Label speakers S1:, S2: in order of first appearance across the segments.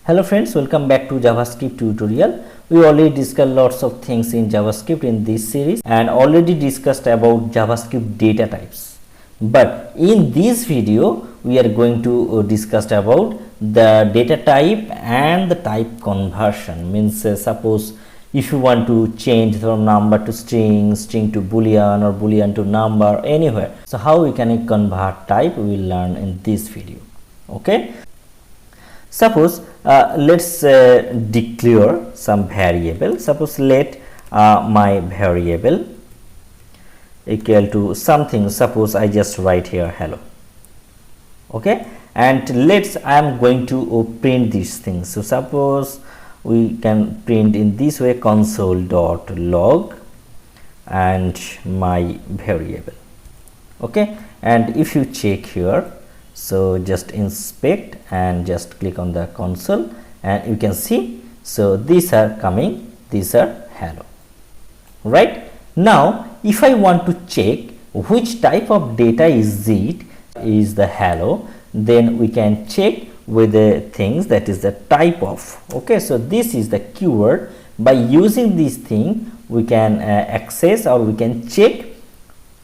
S1: Hello friends, welcome back to JavaScript tutorial. We already discussed lots of things in JavaScript in this series and already discussed about JavaScript data types. But in this video, we are going to discuss about the data type and the type conversion. Means suppose if you want to change from number to string, string to boolean or boolean to number anywhere. So how we can convert type, we will learn in this video. Okay. Suppose let's declare some variable. Suppose let my variable equal to something. Suppose I just write here hello. Okay, and I am going to print these things. So suppose we can print in this way console.log and my variable. Okay, and if you check here, so just inspect and just click on the console and you can see, so these are coming, these are hello. Right now if I want to check which type of data is the hello, then we can check with the things that is the type of. Okay, so this is the keyword. By using this thing we can access or we can check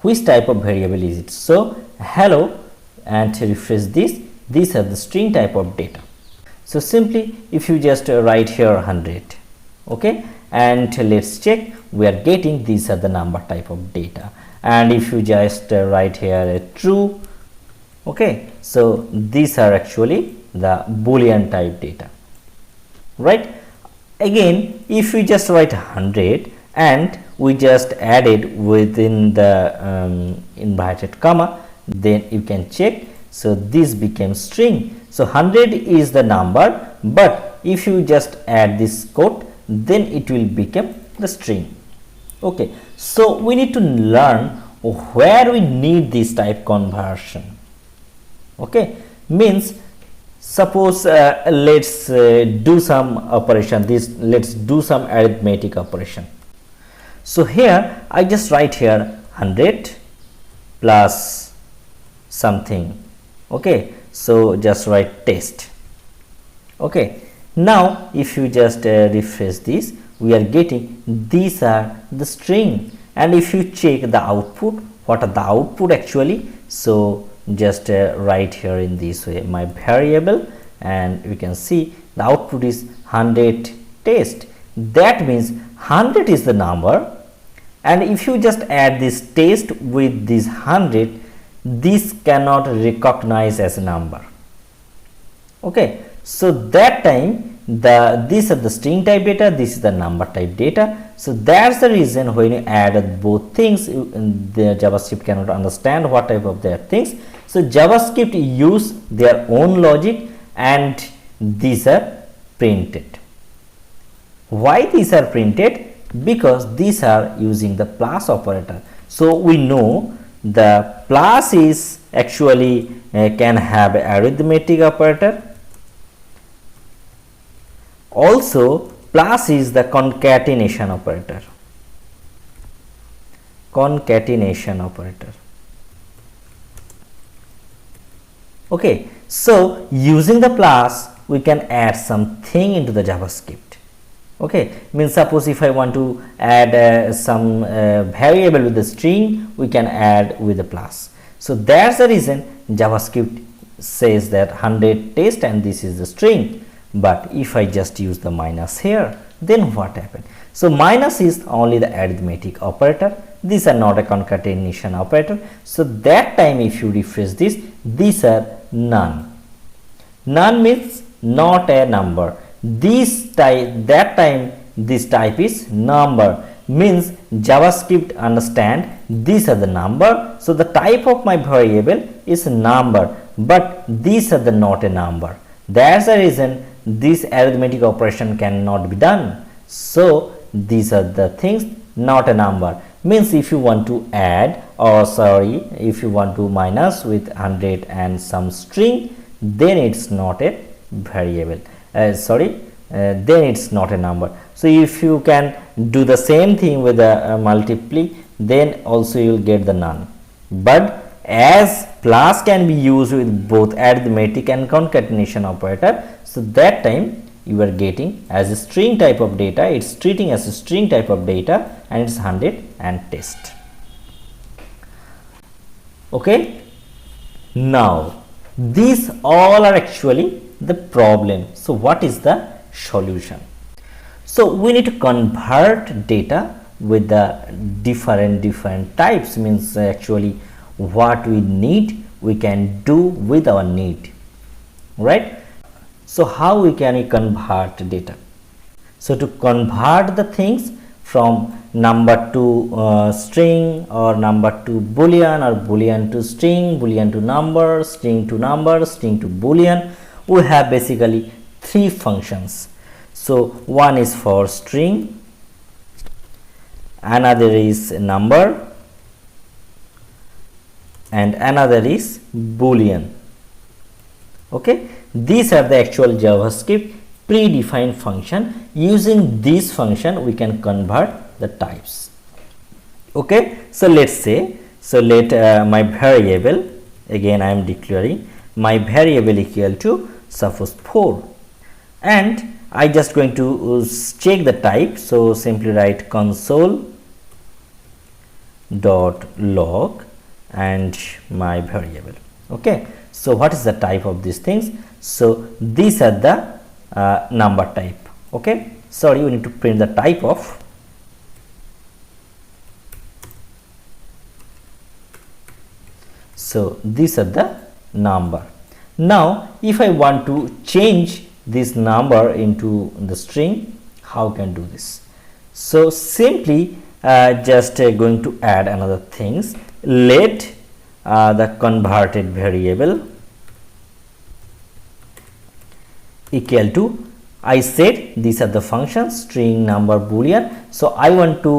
S1: which type of variable is it. So hello, and refresh this, these are the string type of data. So simply if you just write here 100, okay, and let's check, we are getting these are the number type of data. And if you just write here true, okay, so these are actually the boolean type data. Right, again if we just write 100 and we just added within the inverted comma, then you can check, so this became string. So 100 is the number, but if you just add this quote, then it will become the string. Okay, so we need to learn where we need this type conversion. Okay, means suppose let's do some operation, let's do some arithmetic operation. So here I just write here 100 plus something. Okay, so just write test. Okay, now if you just refresh this, we are getting these are the string. And if you check the output, what are the output actually, so just write here in this way my variable, and you can see the output is 100 test. That means 100 is the number, and if you just add this test with this 100, this cannot recognize as a number. Okay, so that time these are the string type data, this is the number type data. So that's the reason when you add both things, the JavaScript cannot understand what type of their things. So JavaScript use their own logic and these are printed. Why these are printed? Because these are using the plus operator. So we know the plus is actually can have arithmetic operator. Also plus is the concatenation operator. Concatenation operator. Okay, so using the plus we can add something into the JavaScript. Okay, means suppose if I want to add some variable with the string, we can add with the plus. So that's the reason JavaScript says that 100 test and this is the string. But if I just use the minus here, then what happened? So minus is only the arithmetic operator. These are not a concatenation operator. So that time if you refresh this, these are none. None means not a number. This type, that time this type is number, means JavaScript understand these are the number. So the type of my variable is number, but these are the not a number. That's the reason this arithmetic operation cannot be done. So these are the things not a number. Means if you want to add, or sorry, if you want to minus with 100 and some string, then it's not a variable. Then it's not a number. So if you can do the same thing with a multiply, then also you will get the none. But as plus can be used with both arithmetic and concatenation operator, so that time you are getting as a string type of data, it's treating as a string type of data, and it's 100 and test. Okay, now these all are actually the problem. So what is the solution? So we need to convert data with the different types, means actually what we need we can do with our need, right? So how we can convert data? So to convert the things from number to string, or number to boolean, or boolean to string, boolean to number, string to number, string to boolean, we have basically three functions. So one is for string, another is number, and another is boolean. Okay, these are the actual JavaScript predefined function. Using this function we can convert the types. Okay, so let's say, so let my variable, again I am declaring my variable equal to suppose 4, and I just going to check the type. So simply write console dot log and my variable. Okay, so what is the type of these things? So these are the number type. Okay, sorry, we need to print the type of. So these are the number. Now if I want to change this number into the string, how can do this? So simply just going to add another things. Let the converted variable equal to, I said these are the functions string, number, boolean. So I want to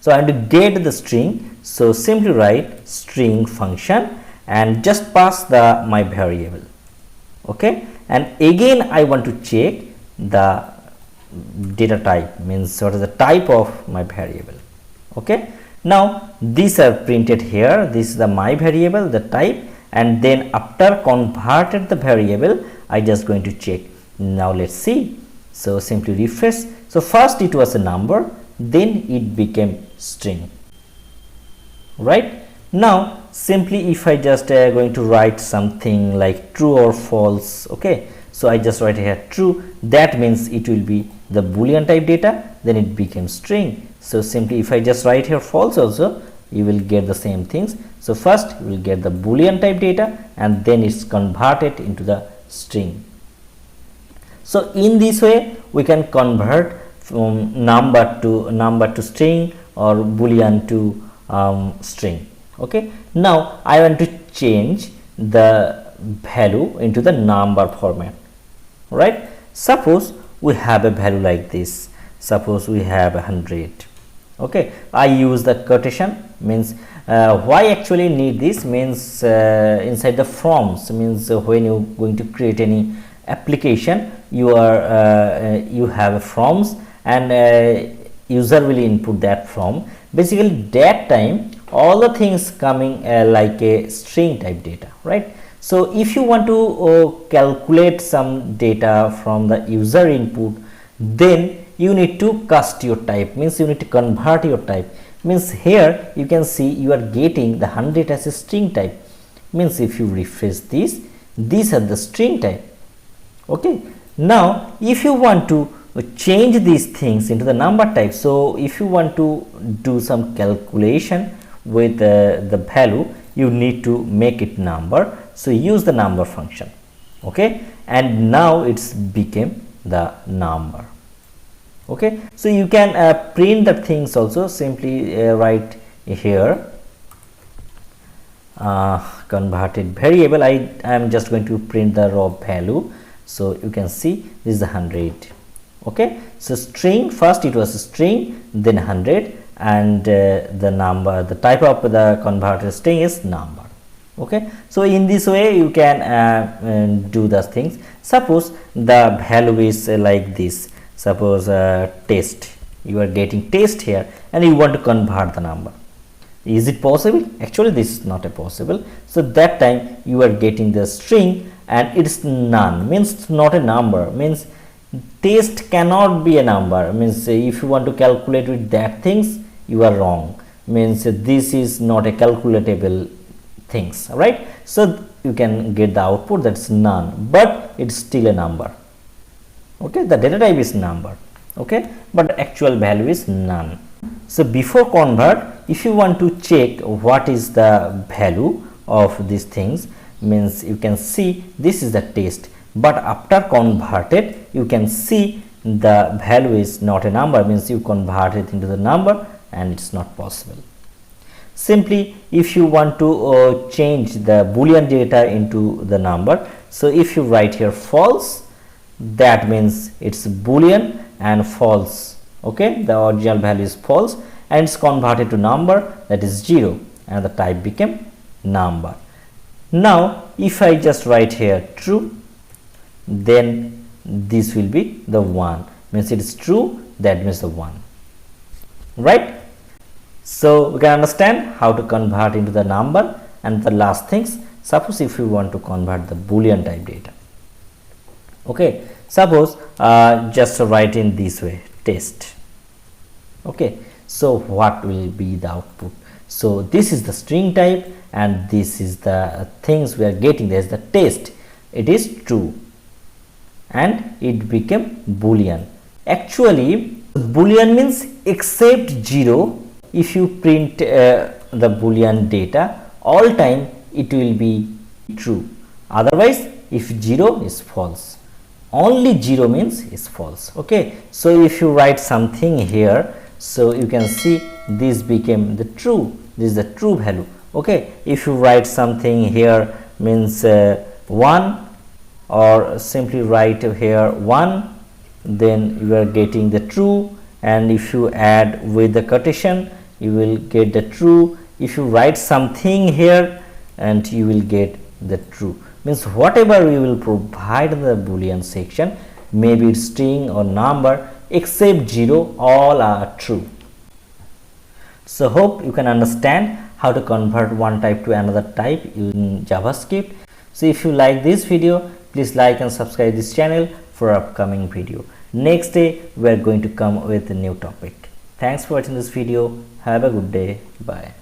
S1: so I want to get the string. So simply write string function and just pass the my variable. Okay, and again I want to check the data type, means what is the type of my variable. Okay, now these are printed here. This is the my variable, the type, and then after converted the variable I just going to check. Now let's see. So simply refresh. So first it was a number, then it became string, right? Now simply if I just going to write something like true or false. Okay, so I just write here true, that means it will be the boolean type data, then it became string. So simply if I just write here false also, you will get the same things. So first you will get the boolean type data, and then it's converted into the string. So in this way we can convert from number to string, or boolean to string. Okay, now I want to change the value into the number format, right? Suppose we have a value like this. Suppose we have 100. Okay, I use the quotation, means why actually need this, means inside the forms, means when you going to create any application, you are you have forms, and user will input that form. Basically that time all the things coming like a string type data, right? So if you want to calculate some data from the user input, then you need to cast your type, means you need to convert your type. Means here you can see you are getting the 100 as a string type, means if you refresh this, these are the string type. Okay, now if you want to change these things into the number type, so if you want to do some calculation with the value, you need to make it number. So use the number function. Okay, and now it's became the number. Okay, so you can print the things also. Simply write here converted variable. I am just going to print the raw value. So you can see this is the 100. Okay, so string, first it was a string, then 100, and the number, the type of the converted string is number. Okay, so in this way you can do the things. Suppose the value is like this. Suppose test, you are getting test here, and you want to convert the number. Is it possible? Actually this is not a possible. So that time you are getting the string, and it's none means not a number, means test cannot be a number, means if you want to calculate with that things you are wrong, means this is not a calculatable things, right? So you can get the output that's none, but it's still a number. Okay, the data type is number, okay, but actual value is none. So before convert, if you want to check what is the value of these things, means you can see this is the test, but after converted you can see the value is not a number, means you convert it into the number and it's not possible. Simply, if you want to change the Boolean data into the number, so if you write here false, that means it's Boolean and false, okay, the original value is false and it's converted to number, that is 0, and the type became number. Now if I just write here true, then this will be the 1, means it is true, that means the 1, right? So we can understand how to convert into the number. And the last things, suppose if you want to convert the Boolean type data, okay, suppose just write in this way, test, okay, so what will be the output? So this is the string type and this is the things we are getting, there is the test, it is true and it became Boolean. Actually Boolean means except 0. If you print the Boolean data, all time it will be true, otherwise if 0 is false, only 0 means is false, okay. So if you write something here, so you can see this became the true, this is the true value, okay. If you write something here, means 1, or simply write here 1, then you are getting the true, and if you add with the quotation you will get the true. If you write something here and you will get the true, means whatever you will provide in the Boolean section, maybe it's string or number, except 0, all are true. So hope you can understand how to convert one type to another type in JavaScript. So if you like this video, please like and subscribe this channel for upcoming video. Next day we are going to come with a new topic. Thanks for watching this video. Have a good day. Bye.